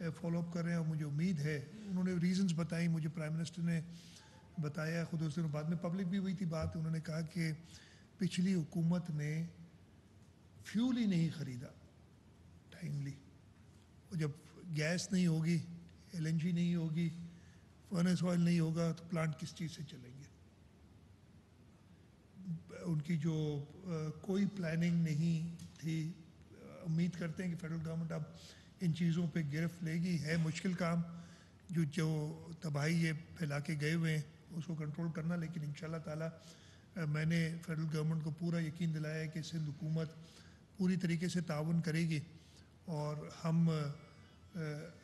Follow up کر رہے ہیں اور مجھے امید ہے انہوں نے ریزنز بتائیں مجھے پرائم منسٹر نے بتایا خود اس دن بعد میں پبلک بھی ہوئی تھی بات انہوں نے کہا کہ پچھلی حکومت نے فیول ہی نہیں خریدا ٹائملی اور جب گیس نہیں ہوگی ایل این جی نہیں ہوگی فرنس آئل نہیں ہوگا تو پلانٹ کس چیز سے چلیں گے ان کی جو کوئی پلاننگ نہیں تھی امید کرتے ہیں کہ فیڈرل گورنمنٹ اب ان چیزوں پہ گرفت لے گی ہے مشکل کام جو تباہی یہ پھیلا کے گئے ہوئے ہیں اس کو کنٹرول کرنا لیکن انشاءاللہ تعالی میں نے فیڈرل گورنمنٹ کو پورا یقین دلایا ہے کہ سندھ حکومت پوری طریقے سے تعاون کرے گی اور ہم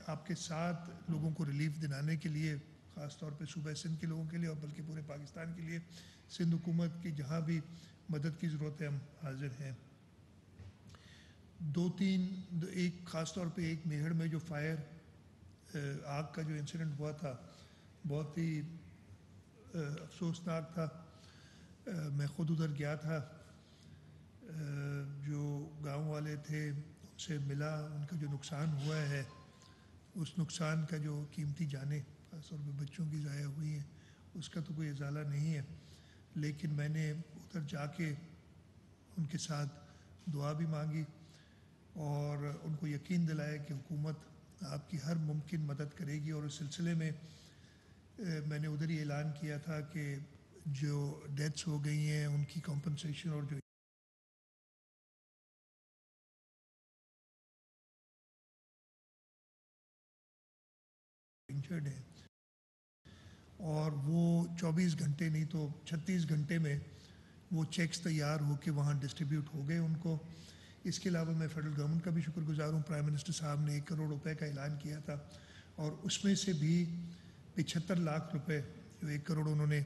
آپ کے ساتھ لوگوں کو ریلیف دلانے کے لیے خاص طور پہ صوبہ سندھ کے لوگوں کے لیے اور بلکہ پورے پاکستان کے لیے سندھ حکومت کی جہاں بھی مدد کی ضرورت ہے ہم حاضر ہیں ایک خاص طور پہ ایک میہڑ میں جو فائر آگ کا جو انسیڈنٹ ہوا تھا بہت ہی افسوسناک تھا میں خود ادھر گیا تھا جو گاؤں والے تھے ان سے ملا ان کا جو نقصان ہوا ہے اس نقصان کا جو قیمتی جانیں خاص طور پہ بچوں کی ضائع ہوئی ہیں اس کا تو کوئی ازالہ نہیں ہے لیکن میں نے ادھر جا کے ان کے ساتھ دعا بھی مانگی اور ان کو یقین دلایا کہ حکومت آپ کی ہر ممکن مدد کرے گی اور اس سلسلے میں میں نے ادھر ہی اعلان کیا تھا کہ جو ڈیتھس ہو گئی ہیں ان کی کمپنسیشن اور جو انجرڈ ہیں اور وہ 24 گھنٹے نہیں تو 36 گھنٹے میں وہ چیکس تیار ہو کے وہاں ڈسٹریبیوٹ ہو گئے ان کو اس کے علاوہ میں فیڈرل گورنمنٹ کا بھی شکر گزار ہوں پرائم منسٹر صاحب نے 1 کروڑ روپے کا اعلان کیا تھا اور اس میں سے بھی 75 لاکھ روپے جو 1 کروڑ انہوں نے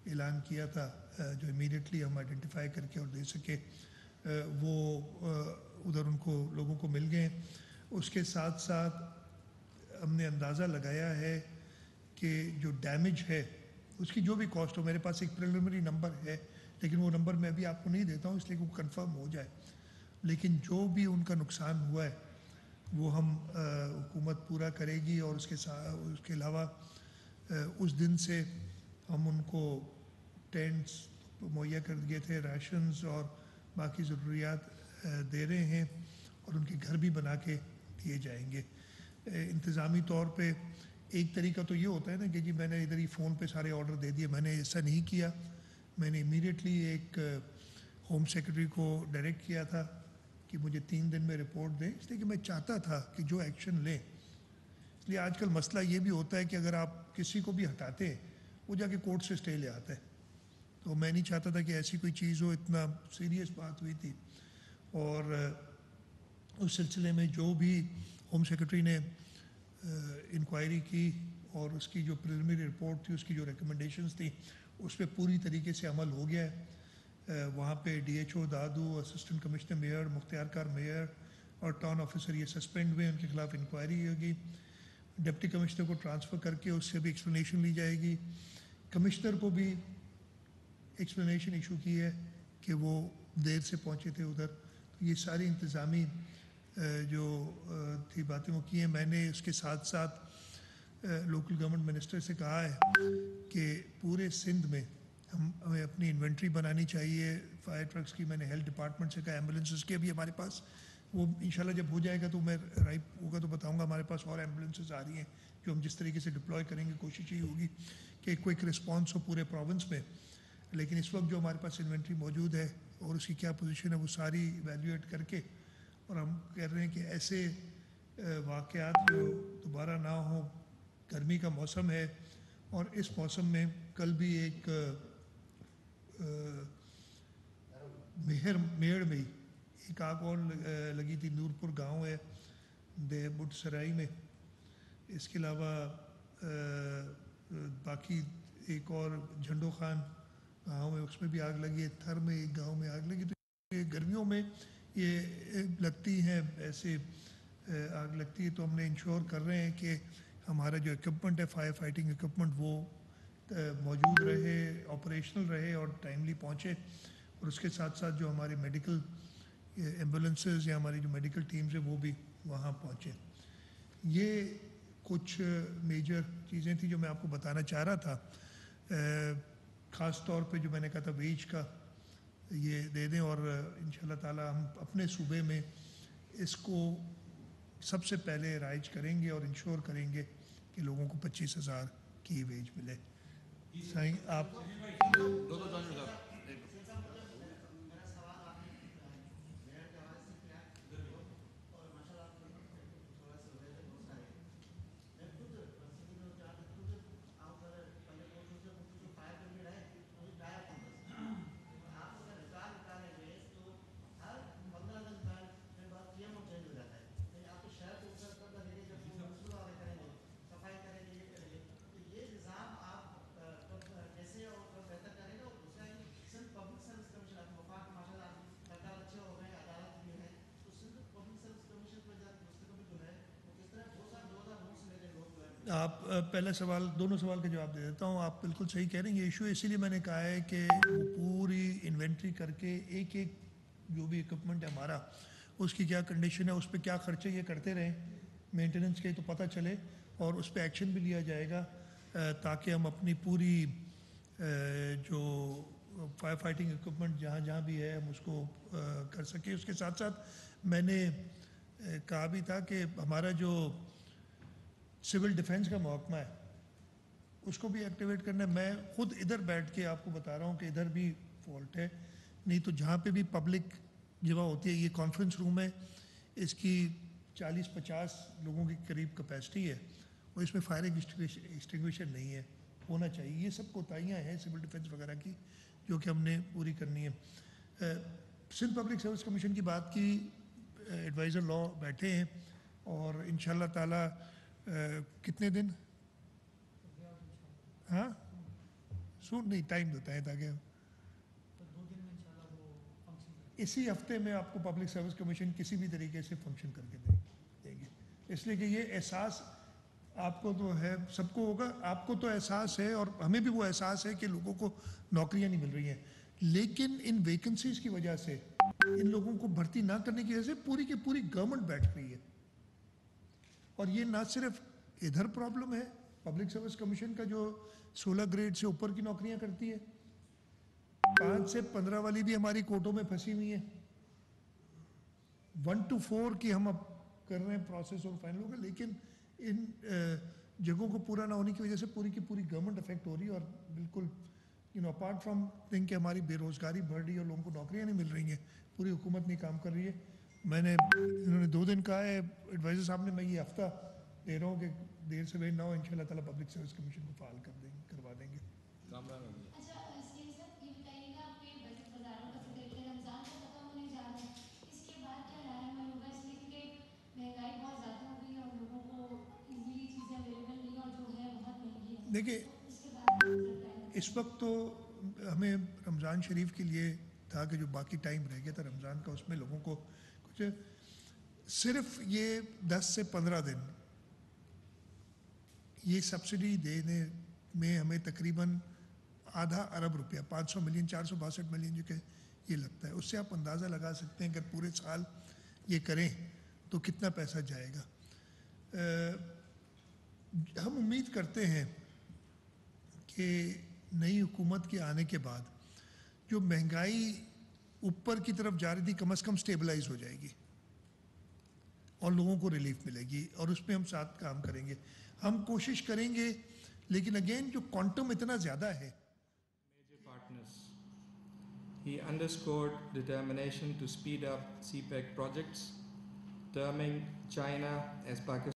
اعلان کیا تھا جو امیڈیٹلی ہم آئیڈینٹیفائی کر کے اور دے سکے وہ ادھر ان کو لوگوں کو مل گئے اس کے ساتھ ساتھ ہم نے اندازہ لگایا ہے کہ جو ڈیمیج ہے اس کی جو بھی کاسٹ ہو میرے پاس ایک پریلیمنری نمبر ہے لیکن وہ نمبر میں ابھی آپ کو نہیں دیتا ہوں اس لیے کہ وہ کنفرم ہو جائے لیکن جو بھی ان کا نقصان ہوا ہے وہ ہم حکومت پورا کرے گی اور اس کے علاوہ اس دن سے ہم ان کو ٹینٹس مہیا کر دیے تھے راشنز اور باقی ضروریات دے رہے ہیں اور ان کے گھر بھی بنا کے دیے جائیں گے انتظامی طور پہ ایک طریقہ تو یہ ہوتا ہے نا کہ جی میں نے ادھر ہی فون پہ سارے آرڈر دے دیے میں نے ایسا نہیں کیا میں نے امیڈیٹلی ایک ہوم سیکرٹری کو ڈائریکٹ کیا تھا کہ مجھے 3 دن میں رپورٹ دیں اس لیے کہ میں چاہتا تھا کہ جو ایکشن لیں اس لیے آج کل مسئلہ یہ بھی ہوتا ہے کہ اگر آپ کسی کو بھی ہٹاتے ہیں وہ جا کے کورٹ سے اسٹے لے آتا ہے تو میں نہیں چاہتا تھا کہ ایسی کوئی چیز ہو اتنا سیریس بات ہوئی تھی اور اس سلسلے میں جو بھی ہوم سیکرٹری نے انکوائری کی اور اس کی جو پریلیمنری رپورٹ تھی اس کی جو ریکمنڈیشنز تھیں اس پہ پوری طریقے سے عمل ہو گیا ہے وہاں پہ ڈی ایچ او دادو اسسٹنٹ کمشنر میئر مختار کار میئر اور ٹاؤن آفیسر یہ سسپینڈ ہوئے ان کے خلاف انکوائری ہوگی ڈپٹی کمشنر کو ٹرانسفر کر کے اس سے بھی ایکسپلینیشن لی جائے گی کمشنر کو بھی ایکسپلینیشن ایشو کی ہے کہ وہ دیر سے پہنچے تھے ادھر تو یہ ساری انتظامی جو تھی باتیں وہ کی ہیں میں نے اس کے ساتھ ساتھ لوکل گورنمنٹ منسٹر سے کہا ہے کہ پورے سندھ میں ہمیں اپنی انوینٹری بنانی چاہیے فائر ٹرکس کی میں نے ہیلتھ ڈپارٹمنٹ سے کہا ایمبولینسز کی ابھی ہمارے پاس وہ انشاءاللہ جب ہو جائے گا تو میں رائٹ ہوگا تو بتاؤں گا ہمارے پاس اور ایمبولینسز آ رہی ہیں جو ہم جس طریقے سے ڈپلوائے کریں گے کوشش یہ ہوگی کہ کوئک رسپانس ہو پورے پروونس میں لیکن اس وقت جو ہمارے پاس انوینٹری موجود ہے اور اس کی کیا پوزیشن ہے وہ ساری ایویلیویٹ کر کے اور ہم کہہ رہے ہیں کہ ایسے واقعات جو دوبارہ نہ ہوں گرمی کا موسم ہے اور اس موسم میں کل بھی ایک میڑ میں ایک آگ اور لگی تھی نورپور گاؤں ہے دے بٹ سرائی میں اس کے علاوہ باقی ایک اور جھنڈو خان گاؤں ہے اس میں بھی آگ لگی ہے تھر میں ایک گاؤں میں آگ لگی تو یہ گرمیوں میں یہ لگتی ہیں ایسے آگ لگتی ہے تو ہم نے انشور کر رہے ہیں کہ ہمارا جو اکوپمنٹ ہے فائر فائٹنگ اکوپمنٹ وہ موجود رہے آپریشنل رہے اور ٹائملی پہنچے اور اس کے ساتھ ساتھ جو ہمارے میڈیکل ایمبولینسز یا ہماری جو میڈیکل ٹیمز ہیں وہ بھی وہاں پہنچے یہ کچھ میجر چیزیں تھیں جو میں آپ کو بتانا چاہ رہا تھا. خاص طور پہ جو میں نے کہا تھا ویج کا یہ دے دیں, اور انشاءاللہ تعالی ہم اپنے صوبے میں اس کو سب سے پہلے رائج کریں گے اور انشور کریں گے کہ لوگوں کو 25,000 کی ویج ملے. سائیں آپ آپ پہلا سوال, دونوں سوال کا جواب دے دیتا ہوں. آپ بالکل صحیح کہہ رہے ہیں. یہ ایشو اسی لیے میں نے کہا ہے کہ وہ پوری انوینٹری کر کے ایک ایک جو بھی اکوپمنٹ ہے ہمارا اس کی کیا کنڈیشن ہے, اس پہ کیا خرچے یہ کرتے رہیں مینٹیننس کے, تو پتہ چلے اور اس پہ ایکشن بھی لیا جائے گا تاکہ ہم اپنی پوری جو فائر فائٹنگ اکوپمنٹ جہاں جہاں بھی ہے ہم اس کو کر سکیں. اس کے ساتھ ساتھ میں نے کہا بھی تھا کہ ہمارا جو سول ڈیفنس کا محکمہ ہے اس کو بھی ایکٹیویٹ کرنا ہے. میں خود ادھر بیٹھ کے آپ کو بتا رہا ہوں کہ ادھر بھی فالٹ ہے, نہیں تو جہاں پہ بھی پبلک جگہ ہوتی ہے, یہ کانفرنس روم ہے, اس کی 40-50 لوگوں کے قریب کیپیسٹی ہے اور اس میں فائر ایکسٹنگویشر نہیں ہے, ہونا چاہیے. یہ سب کوتاہیاں ہیں سول ڈیفنس وغیرہ کی جو کہ ہم نے پوری کرنی ہے. سندھ پبلک سروس کمیشن کی بات کی, ایڈوائزر لا بیٹھے ہیں اور انشاءاللہ تعالی کتنے دن, ہاں سون نہیں ٹائم دیتا ہے تاکہ اسی ہفتے میں آپ کو پبلک سروس کمیشن کسی بھی طریقے سے فنکشن کر کے دیں گے. اس لیے کہ یہ احساس آپ کو تو ہے, سب کو ہوگا, آپ کو تو احساس ہے اور ہمیں بھی وہ احساس ہے کہ لوگوں کو نوکریاں نہیں مل رہی ہیں, لیکن ان ویکنسیز کی وجہ سے, ان لوگوں کو بھرتی نہ کرنے کی وجہ سے پوری کی پوری گورنمنٹ بیٹھ رہی ہے. اور یہ نہ صرف ادھر پرابلم ہے, پبلک سروس کمیشن کا جو 16 گریڈ سے اوپر کی نوکریاں کرتی ہے, 5 سے 15 والی بھی ہماری کوٹوں میں پھنسی ہوئی ہیں, 1 to 4 کی ہم اب کر رہے ہیں پروسیس اور فائنل ہوگا, لیکن ان جگہوں کو پورا نہ ہونے کی وجہ سے پوری کی پوری گورنمنٹ افیکٹ ہو رہی ہے. اور بالکل اپارٹ فرام تھنک کہ ہماری بے روزگاری بڑھ رہی ہے اور لوگوں کو نوکریاں نہیں مل رہی ہیں, پوری حکومت نہیں کام کر رہی ہے. میں نے انہوں نے 2 دن کہا ہے ایڈوائزر صاحب نے, میں یہ ہفتہ دے رہا ہوں کہ دیر سے دیر نہ ہو, ان شاء اللہ تعالیٰ پبلک سروس کمیشن کو فعال کروا دیں گے. دیکھیے اس وقت تو ہمیں رمضان شریف کے لیے تھا کہ جو باقی ٹائم رہ گیا تھا رمضان کا, اس میں لوگوں کو کچھ صرف یہ 10 سے 15 دن یہ سبسڈی دینے میں ہمیں تقریباً ½ ارب روپیہ, 500 ملین 462 ملین جو کہ یہ لگتا ہے. اس سے آپ اندازہ لگا سکتے ہیں اگر پورے سال یہ کریں تو کتنا پیسہ جائے گا. ہم امید کرتے ہیں کہ نئی حکومت کے آنے کے بعد جو مہنگائی اوپر کی طرف جا رہی تھی کم از کم سٹیبلائز ہو جائے گی اور لوگوں کو ریلیف ملے گی, اور اس پہ ہم ساتھ کام کریں گے, ہم کوشش کریں گے. لیکن اگین جو کوانٹم اتنا زیادہ ہے. Major partners. He underscored determination to speed up CPEC projects, terming China as Pakistan